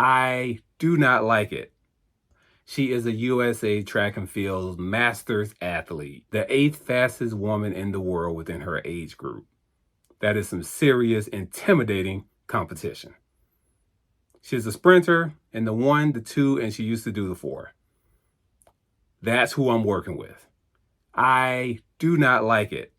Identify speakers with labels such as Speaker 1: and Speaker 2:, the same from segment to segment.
Speaker 1: I do not like it. She is a USA track and field masters athlete, the 8th fastest woman in the world within her age group. That is some serious, intimidating competition. She's a sprinter in the 1, the 2, and she used to do the 4. That's who I'm working with. I do not like it.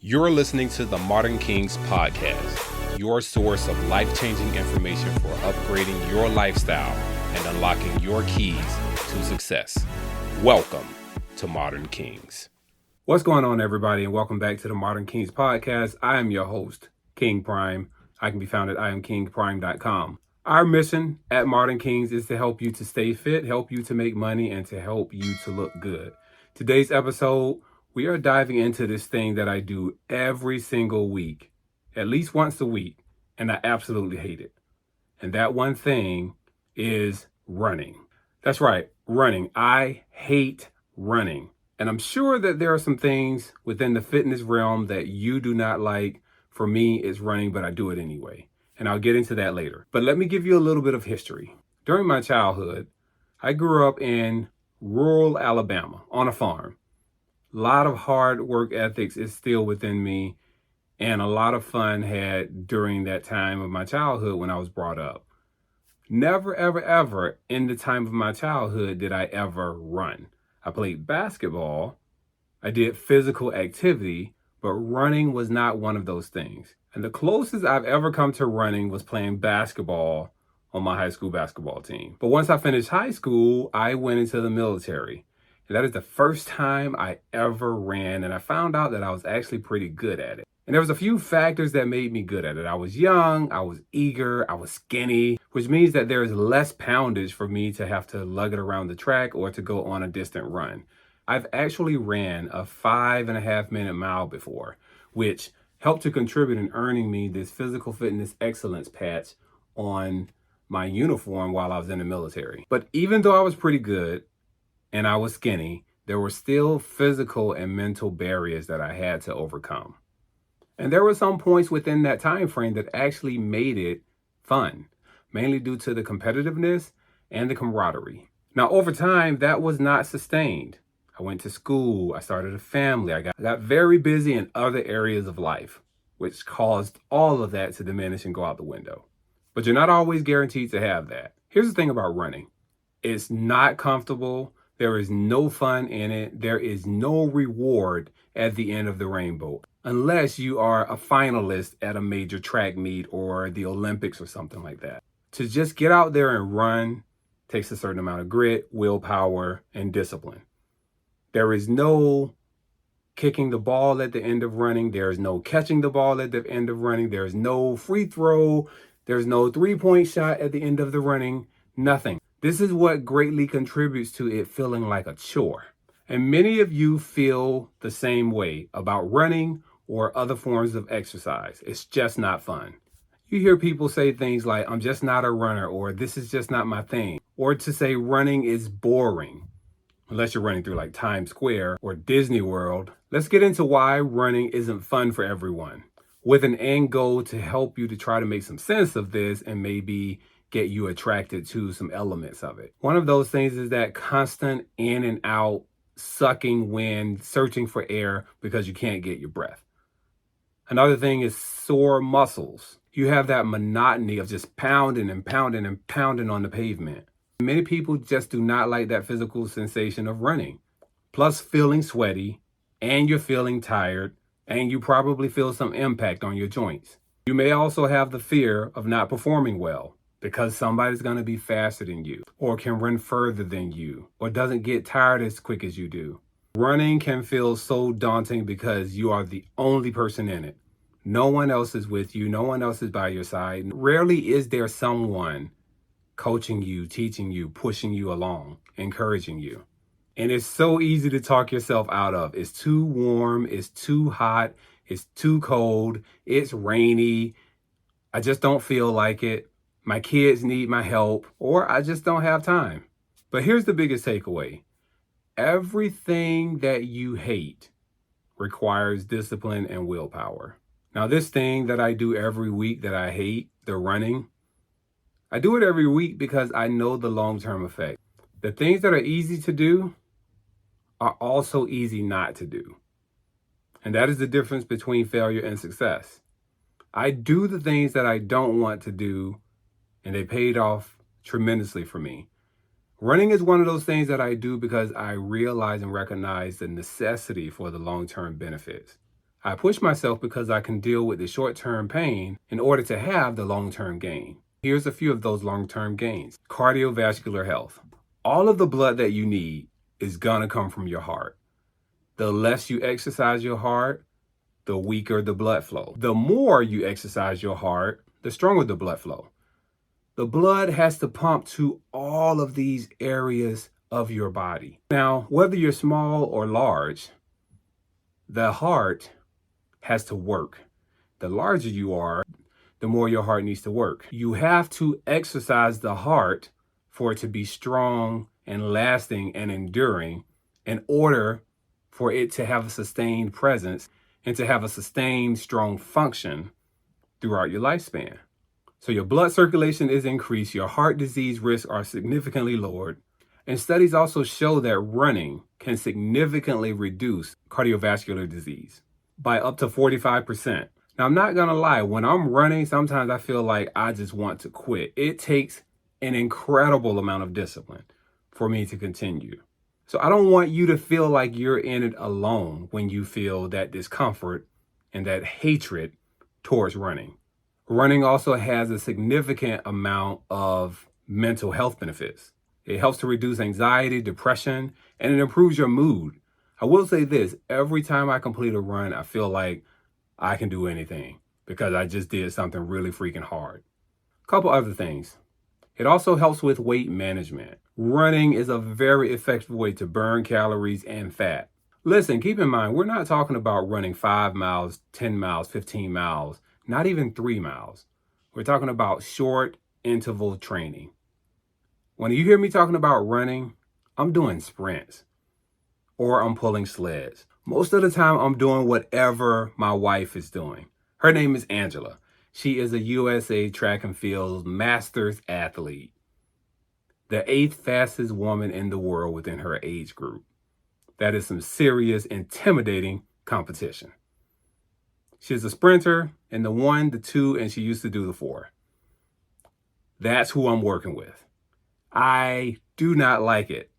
Speaker 1: You're listening to the Modern Kings podcast, your source of life-changing information for upgrading your lifestyle and unlocking your keys to success. Welcome to Modern Kings. What's going on, everybody, and welcome back to the Modern Kings podcast. I am your host, King Prime. I can be found at iamkingprime.com. Our mission at Modern Kings is to help you to stay fit, help you to make money, and to help you to look good. Today's episode, we are diving into this thing that I do every single week, at least once a week, and I absolutely hate it. And that one thing is running. That's right, running. I hate running. And I'm sure that there are some things within the fitness realm that you do not like. For me, it's running, but I do it anyway. And I'll get into that later. But let me give you a little bit of history. During my childhood, I grew up in rural Alabama on a farm. A lot of hard work ethics is still within me, and a lot of fun had during that time of my childhood when I was brought up. Never, ever, ever in the time of my childhood did I ever run. I played basketball. I did physical activity, but running was not one of those things. And the closest I've ever come to running was playing basketball on my high school basketball team. But once I finished high school, I went into the military. And that is the first time I ever ran, and I found out that I was actually pretty good at it. And there was a few factors that made me good at it. I was young, I was eager, I was skinny, which means that there is less poundage for me to have to lug it around the track or to go on a distant run. I've actually ran a 5.5-minute mile before, which helped to contribute in earning me this physical fitness excellence patch on my uniform while I was in the military. But even though I was pretty good and I was skinny, there were still physical and mental barriers that I had to overcome. And there were some points within that time frame that actually made it fun, mainly due to the competitiveness and the camaraderie. Now, over time, that was not sustained. I went to school, I started a family, I got very busy in other areas of life, which caused all of that to diminish and go out the window. But you're not always guaranteed to have that. Here's the thing about running. It's not comfortable. There is no fun in it. There is no reward at the end of the rainbow, unless you are a finalist at a major track meet or the Olympics or something like that. To just get out there and run takes a certain amount of grit, willpower, and discipline. There is no kicking the ball at the end of running. There is no catching the ball at the end of running. There is no free throw. There's no three-point shot at the end of the running. Nothing. This is what greatly contributes to it feeling like a chore. And many of you feel the same way about running or other forms of exercise. It's just not fun. You hear people say things like, I'm just not a runner, or this is just not my thing, or to say running is boring. Unless you're running through like Times Square or Disney World. Let's get into why running isn't fun for everyone, with an end goal to help you to try to make some sense of this and maybe get you attracted to some elements of it. One of those things is that constant in and out, sucking wind, searching for air because you can't get your breath. Another thing is sore muscles. You have that monotony of just pounding and pounding and pounding on the pavement. Many people just do not like that physical sensation of running. Plus feeling sweaty, and you're feeling tired, and you probably feel some impact on your joints. You may also have the fear of not performing well because somebody's going to be faster than you, or can run further than you, or doesn't get tired as quick as you do. Running can feel so daunting because you are the only person in it. No one else is with you. No one else is by your side. Rarely is there someone coaching you, teaching you, pushing you along, encouraging you. And it's so easy to talk yourself out of. It's too warm, it's too hot, it's too cold, it's rainy. I just don't feel like it. My kids need my help, or I just don't have time. But here's the biggest takeaway. Everything that you hate requires discipline and willpower. Now, this thing that I do every week that I hate, the running, I do it every week because I know the long-term effect. The things that are easy to do are also easy not to do. And that is the difference between failure and success. I do the things that I don't want to do, and they paid off tremendously for me. Running is one of those things that I do because I realize and recognize the necessity for the long-term benefits. I push myself because I can deal with the short-term pain in order to have the long-term gain. Here's a few of those long-term gains. Cardiovascular health. All of the blood that you need is gonna come from your heart. The less you exercise your heart, the weaker the blood flow. The more you exercise your heart, the stronger the blood flow. The blood has to pump to all of these areas of your body. Now, whether you're small or large, the heart has to work. The larger you are, the more your heart needs to work. You have to exercise the heart for it to be strong and lasting and enduring in order for it to have a sustained presence and to have a sustained strong function throughout your lifespan. So your blood circulation is increased, your heart disease risks are significantly lowered, and studies also show that running can significantly reduce cardiovascular disease by up to 45%. Now, I'm not gonna lie, when I'm running, sometimes I feel like I just want to quit. It takes an incredible amount of discipline for me to continue. So I don't want you to feel like you're in it alone when you feel that discomfort and that hatred towards running. Running also has a significant amount of mental health benefits. It helps to reduce anxiety, depression, and it improves your mood. I will say this, every time I complete a run, I feel like I can do anything because I just did something really freaking hard. A couple other things. It also helps with weight management. Running is a very effective way to burn calories and fat. Listen, keep in mind, we're not talking about running 5 miles, 10 miles, 15 miles, not even 3 miles. We're talking about short interval training. When you hear me talking about running, I'm doing sprints or I'm pulling sleds. Most of the time, I'm doing whatever my wife is doing. Her name is Angela. She is a USA track and field masters athlete, the 8th fastest woman in the world within her age group. That is some serious, intimidating competition. She's a sprinter in the 1, the 2, and she used to do the 4. That's who I'm working with. I do not like it,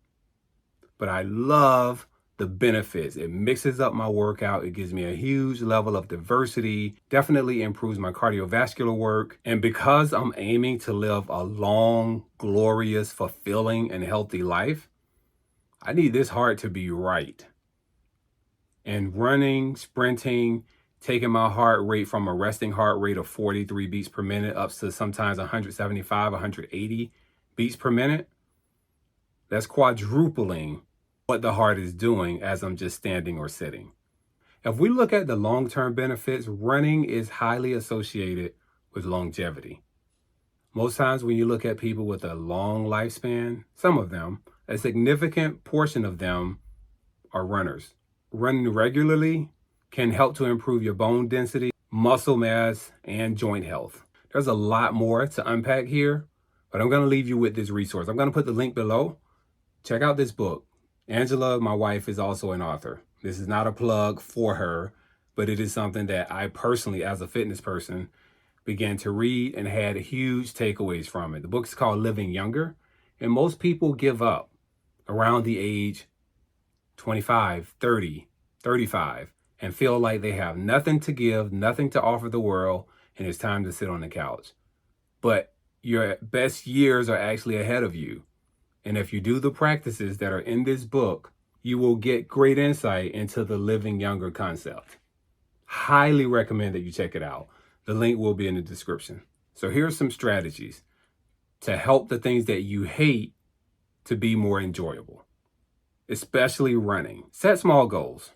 Speaker 1: but I love the benefits. It mixes up my workout. It gives me a huge level of diversity, definitely improves my cardiovascular work. And because I'm aiming to live a long, glorious, fulfilling, and healthy life, I need this heart to be right. And running, sprinting, taking my heart rate from a resting heart rate of 43 beats per minute up to sometimes 175, 180 beats per minute, that's quadrupling what the heart is doing as I'm just standing or sitting. If we look at the long-term benefits, running is highly associated with longevity. Most times when you look at people with a long lifespan, some of them, a significant portion of them are runners. Running regularly can help to improve your bone density, muscle mass, and joint health. There's a lot more to unpack here, but I'm gonna leave you with this resource. I'm gonna put the link below. Check out this book. Angela, my wife, is also an author. This is not a plug for her, but it is something that I personally, as a fitness person, began to read and had huge takeaways from it. The book is called Living Younger, and most people give up around the age 25, 30, 35, and feel like they have nothing to give, nothing to offer the world, and it's time to sit on the couch. But your best years are actually ahead of you. And if you do the practices that are in this book, you will get great insight into the living younger concept. Highly recommend that you check it out. The link will be in the description. So here's some strategies to help the things that you hate to be more enjoyable, especially running. Set small goals.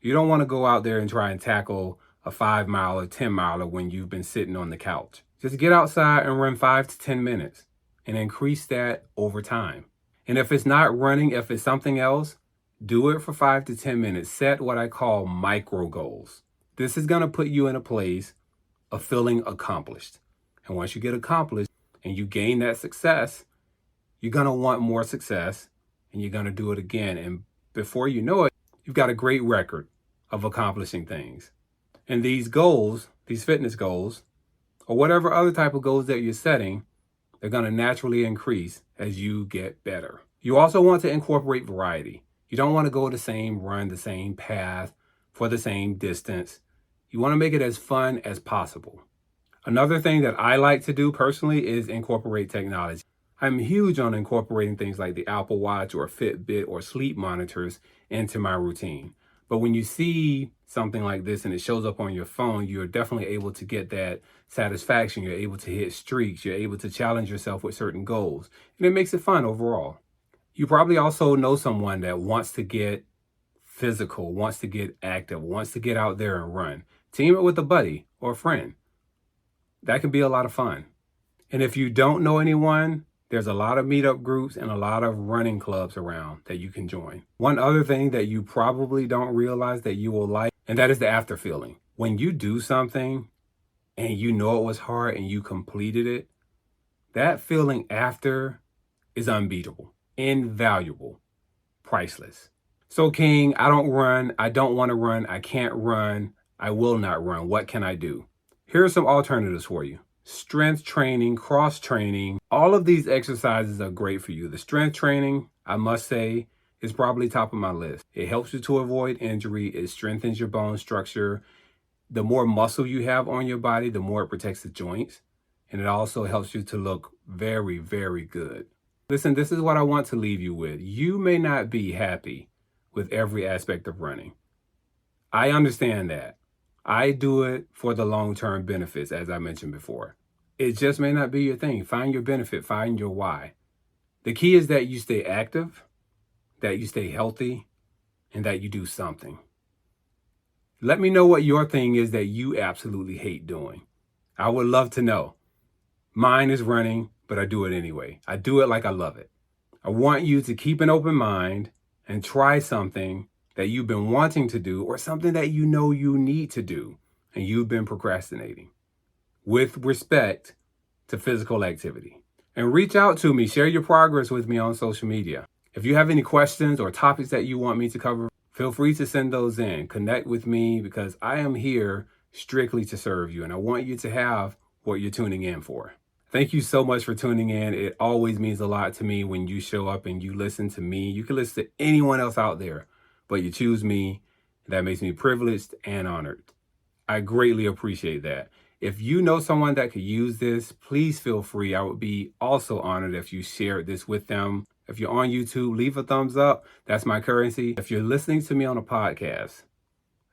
Speaker 1: You don't want to go out there and try and tackle a 5 mile or 10 miler when you've been sitting on the couch. Just get outside and run 5 to 10 minutes and increase that over time. And if it's not running, if it's something else, do it for 5 to 10 minutes. Set what I call micro goals. This is going to put you in a place of feeling accomplished. And once you get accomplished, and you gain that success, you're going to want more success and you're going to do it again. And before you know it, you've got a great record of accomplishing things. And these goals, these fitness goals, or whatever other type of goals that you're setting, they're going to naturally increase as you get better. You also want to incorporate variety. You don't want to go the same run, the same path for the same distance. You want to make it as fun as possible. Another thing that I like to do personally is incorporate technology. I'm huge on incorporating things like the Apple Watch or Fitbit or sleep monitors into my routine. But when you see something like this and it shows up on your phone, you're definitely able to get that satisfaction. You're able to hit streaks. You're able to challenge yourself with certain goals. And it makes it fun overall. You probably also know someone that wants to get physical, wants to get active, wants to get out there and run. Team it with a buddy or a friend. That can be a lot of fun. And if you don't know anyone, there's a lot of meetup groups and a lot of running clubs around that you can join. One other thing that you probably don't realize that you will like, and that is the after feeling. When you do something and you know it was hard and you completed it, that feeling after is unbeatable, invaluable, priceless. So King, I don't run, I don't want to run, I can't run, I will not run. What can I do? Here are some alternatives for you. Strength training, cross training, all of these exercises are great for you. The strength training, I must say, is probably top of my list. It helps you to avoid injury. It strengthens your bone structure. The more muscle you have on your body, the more it protects the joints. And it also helps you to look very, very good. Listen, this is what I want to leave you with. You may not be happy with every aspect of running. I understand that. I do it for the long-term benefits, as I mentioned before. It just may not be your thing. Find your benefit, find your why. The key is that you stay active, that you stay healthy, and that you do something. Let me know what your thing is that you absolutely hate doing. I would love to know. Mine is running, but I do it anyway. I do it like I love it. I want you to keep an open mind and try something that you've been wanting to do or something that you know you need to do and you've been procrastinating, with respect to physical activity. And reach out to me, share your progress with me on social media. If you have any questions or topics that you want me to cover, feel free to send those in. Connect with me because I am here strictly to serve you and I want you to have what you're tuning in for. Thank you so much for tuning in. It always means a lot to me when you show up and you listen to me. You can listen to anyone else out there, but you choose me. That makes me privileged and honored. I greatly appreciate that. If you know someone that could use this, please feel free. I would be also honored if you shared this with them. If you're on YouTube, leave a thumbs up. That's my currency. If you're listening to me on a podcast,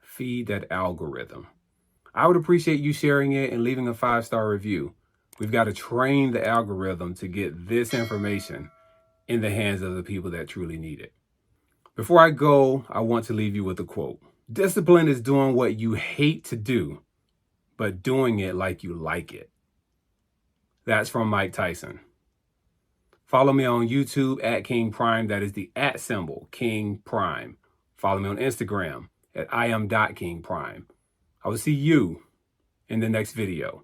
Speaker 1: feed that algorithm. I would appreciate you sharing it and leaving a 5-star review. We've got to train the algorithm to get this information in the hands of the people that truly need it. Before I go, I want to leave you with a quote. Discipline is doing what you hate to do, but doing it like you like it. That's from Mike Tyson. Follow me on YouTube at King Prime. That is the @ symbol, King Prime. Follow me on Instagram at iam.kingprime. I will see you in the next video.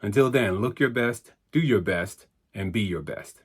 Speaker 1: Until then, look your best, do your best, and be your best.